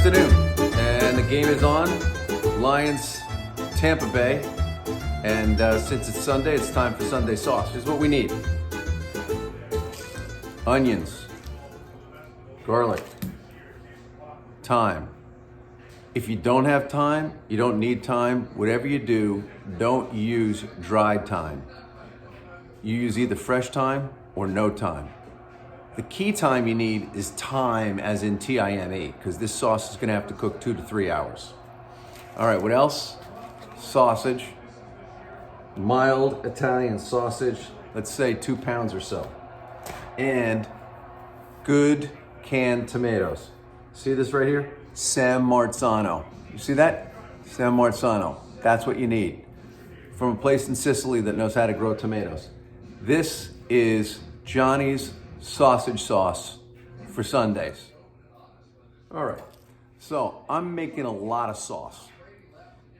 afternoon, and the game is on. Lions, Tampa Bay, and since it's Sunday, it's time for Sunday sauce. Here's what we need: onions, garlic, thyme. If you don't have thyme, you don't need thyme. Whatever you do, don't use dried thyme. You use either fresh thyme or no thyme. The key time you need is thyme, as in T-I-M-E, because this sauce is gonna have to cook 2 to 3 hours. All right, what else? Sausage, mild Italian sausage, let's say 2 pounds or so. And good canned tomatoes. See this right here? San Marzano. You see that? San Marzano. That's what you need from a place in Sicily that knows how to grow tomatoes. This is Johnny's sausage sauce for Sundays. All right, so I'm making a lot of sauce.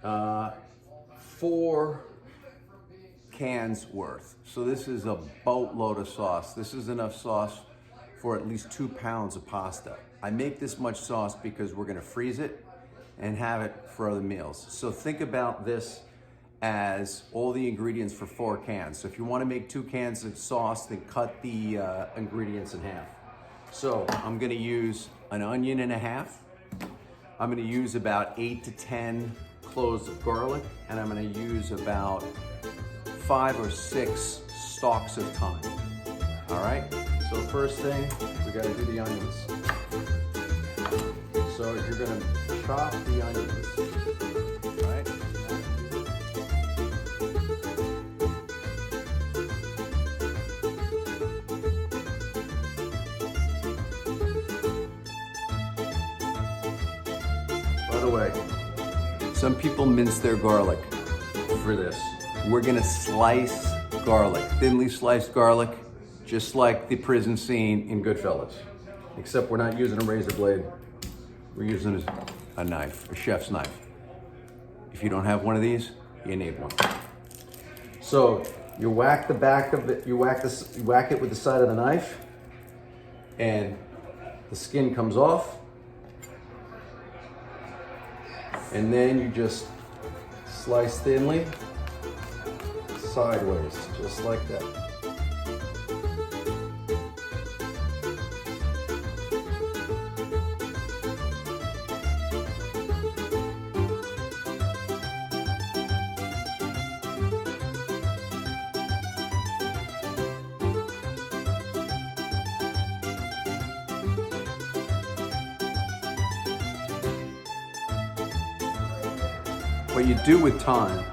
4 cans worth. So this is a boatload of sauce. This is enough sauce for at least 2 pounds of pasta. I make this much sauce because we're gonna freeze it and have it for other meals. So think about this as all the ingredients for 4 cans. So if you wanna make 2 cans of sauce, then cut the ingredients in half. So I'm gonna use an onion and a half. I'm gonna use about 8 to 10 cloves of garlic, and I'm gonna use about 5 or 6 stalks of thyme. All right, so first thing, we gotta do the onions. So you're gonna chop the onions, right? By the way, some people mince their garlic for this. We're gonna slice garlic, thinly sliced garlic, just like the prison scene in Goodfellas. Except we're not using a razor blade. We're using a knife, a chef's knife. If you don't have one of these, you need one. So you whack the back of it, you whack it with the side of the knife, and the skin comes off. And then you just slice thinly, sideways, just like that. What you do with thyme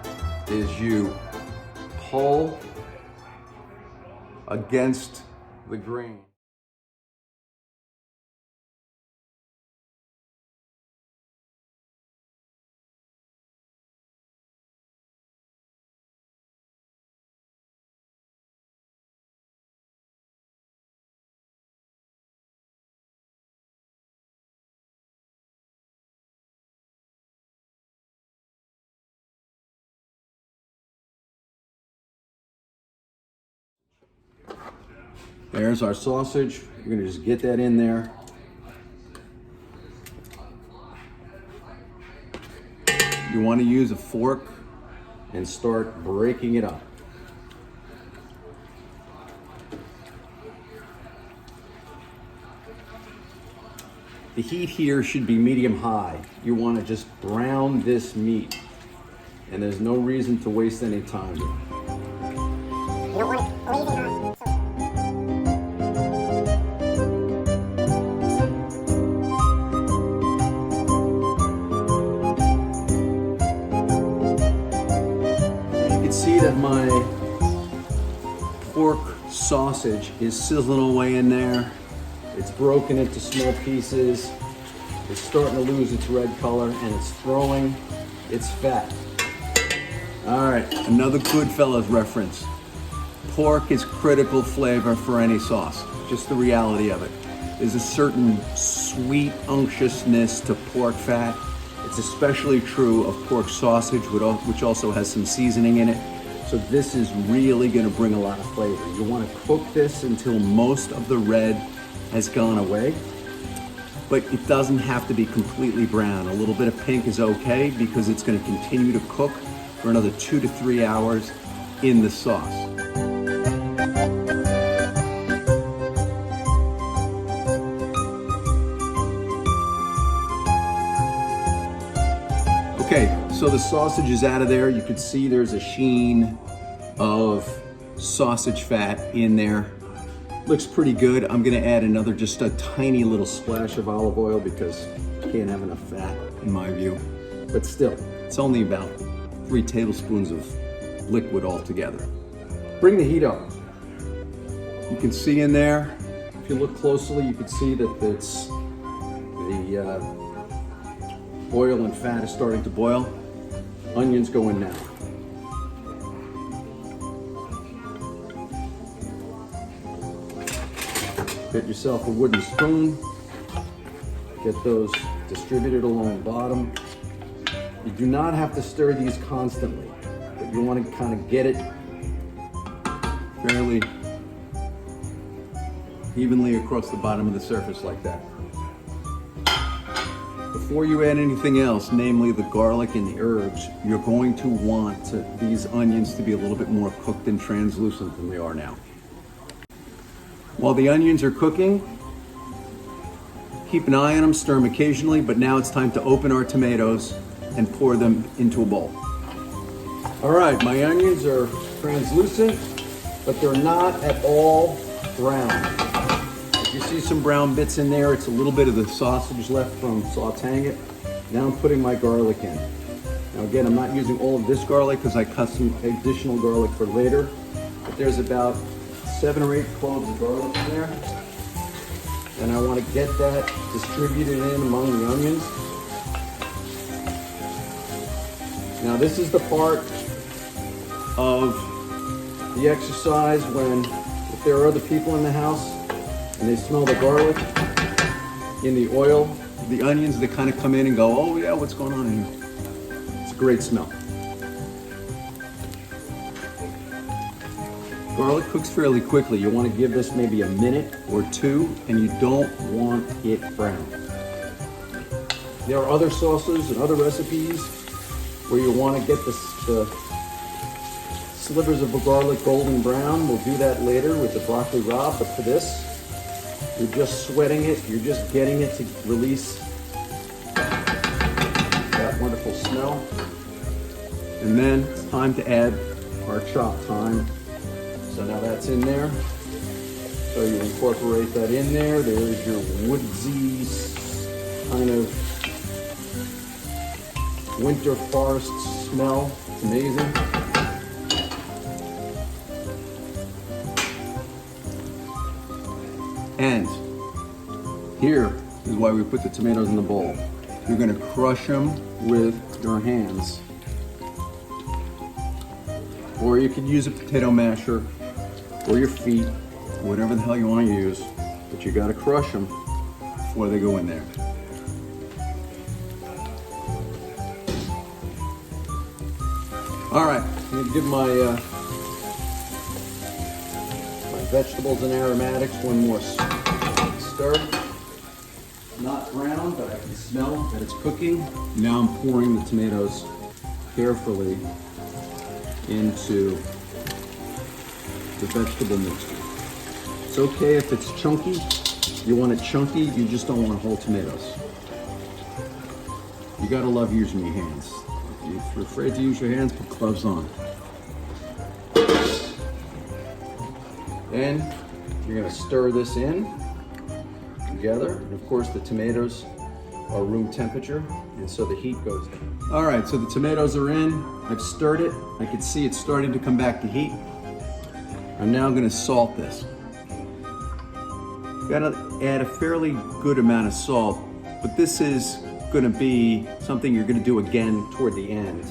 is you pull against the grain. There's our sausage. We're gonna just get that in there. You want to use a fork and start breaking it up. The heat here should be medium high. You want to just brown this meat, and there's no reason to waste any time here. You don't want it blazing hot. See that my pork sausage is sizzling away in there. It's broken into small pieces. It's starting to lose its red color, and it's throwing its fat. All right, another Goodfellas reference. Pork is critical flavor for any sauce, just the reality of it. There's a certain sweet unctuousness to pork fat. It's especially true of pork sausage, which also has some seasoning in it. So this is really gonna bring a lot of flavor. You wanna cook this until most of the red has gone away. but it doesn't have to be completely brown. A little bit of pink is okay because it's going to continue to cook for another 2 to 3 hours in the sauce. Okay, so the sausage is out of there. You can see there's a sheen of sausage fat in there. Looks pretty good. I'm gonna add just a tiny little splash of olive oil because you can't have enough fat in my view. But still, it's only about 3 tablespoons of liquid altogether. Bring the heat up. You can see in there, if you look closely, you can see that it's the oil and fat is starting to boil. Onions go in now. Get yourself a wooden spoon. Get those distributed along the bottom. You do not have to stir these constantly, but you want to kind of get it fairly evenly across the bottom of the surface like that. Before you add anything else, namely the garlic and the herbs, you're going to want these onions to be a little bit more cooked and translucent than they are now. While the onions are cooking, keep an eye on them, stir them occasionally, but now it's time to open our tomatoes and pour them into a bowl. All right, my onions are translucent, but they're not at all brown. You see some brown bits in there. It's a little bit of the sausage left from sauteing it. Now I'm putting my garlic in. Now again, I'm not using all of this garlic because I cut some additional garlic for later. But there's about 7 or 8 cloves of garlic in there. And I want to get that distributed in among the onions. Now this is the part of the exercise when, if there are other people in the house, and they smell the garlic in the oil, the onions, they kind of come in and go, oh yeah, what's going on in here? It's a great smell. Garlic cooks fairly quickly. You want to give this maybe a minute or 2, and you don't want it brown. There are other sauces and other recipes where you want to get the slivers of garlic golden brown. We'll do that later with the broccoli rabe, but for this, you're just sweating it, you're just getting it to release that wonderful smell. And then it's time to add our chopped thyme. So now that's in there. So you incorporate that in there. There's your woodsy kind of winter forest smell. It's amazing. And here is why we put the tomatoes in the bowl. You're gonna crush them with your hands. Or you could use a potato masher or your feet, whatever the hell you wanna use, but you gotta crush them before they go in there. All right, I'm gonna give my vegetables and aromatics one more stir. Not brown, but I can smell that it's cooking. Now I'm pouring the tomatoes carefully into the vegetable mixture. It's okay if it's chunky. You want it chunky, you just don't want whole tomatoes. You gotta love using your hands. If you're afraid to use your hands, put gloves on. Then you're gonna stir this in together. And of course the tomatoes are room temperature, and so the heat goes down. All right, so the tomatoes are in. I've stirred it. I can see it's starting to come back to heat. I'm now gonna salt this. You gotta add a fairly good amount of salt, but this is gonna be something you're gonna do again toward the end.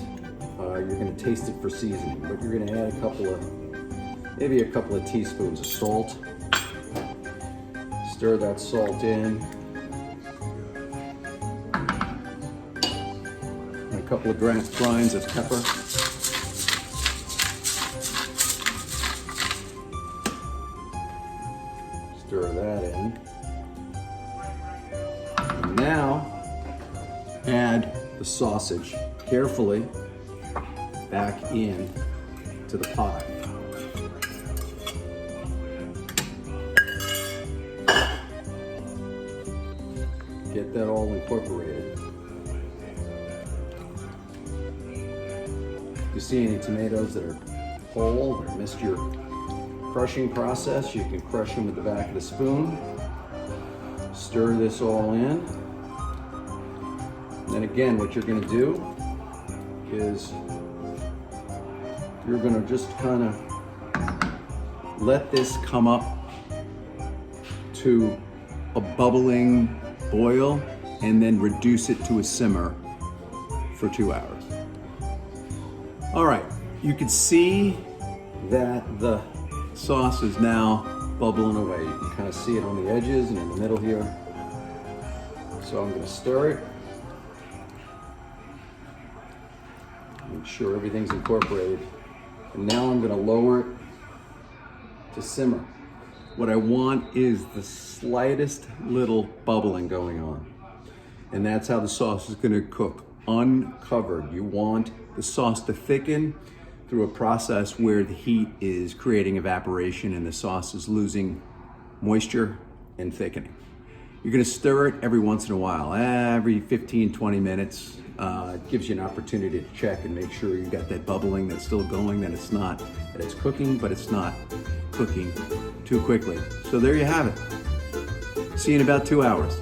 You're gonna taste it for seasoning, but you're gonna add maybe a couple of teaspoons of salt. Stir that salt in. And a couple of grinds of pepper. Stir that in. the sausage carefully back in to the pot. Get that all incorporated. If you see any tomatoes that are whole or missed your crushing process, you can crush them with the back of the spoon. Stir this all in. And then again, what you're gonna do is you're gonna just kind of let this come up to a bubbling boil and then reduce it to a simmer for 2 hours. All right, you can see that the sauce is now bubbling away. You can kind of see it on the edges and in the middle here. So I'm gonna stir it. Make sure everything's incorporated. And now I'm gonna lower it to simmer. What I want is the slightest little bubbling going on. And that's how the sauce is gonna cook, uncovered. You want the sauce to thicken through a process where the heat is creating evaporation and the sauce is losing moisture and thickening. You're gonna stir it every once in a while, every 15, 20 minutes. It gives you an opportunity to check and make sure you got that bubbling that's still going, that it's cooking, but it's not cooking too quickly. So there you have it. See you in about 2 hours.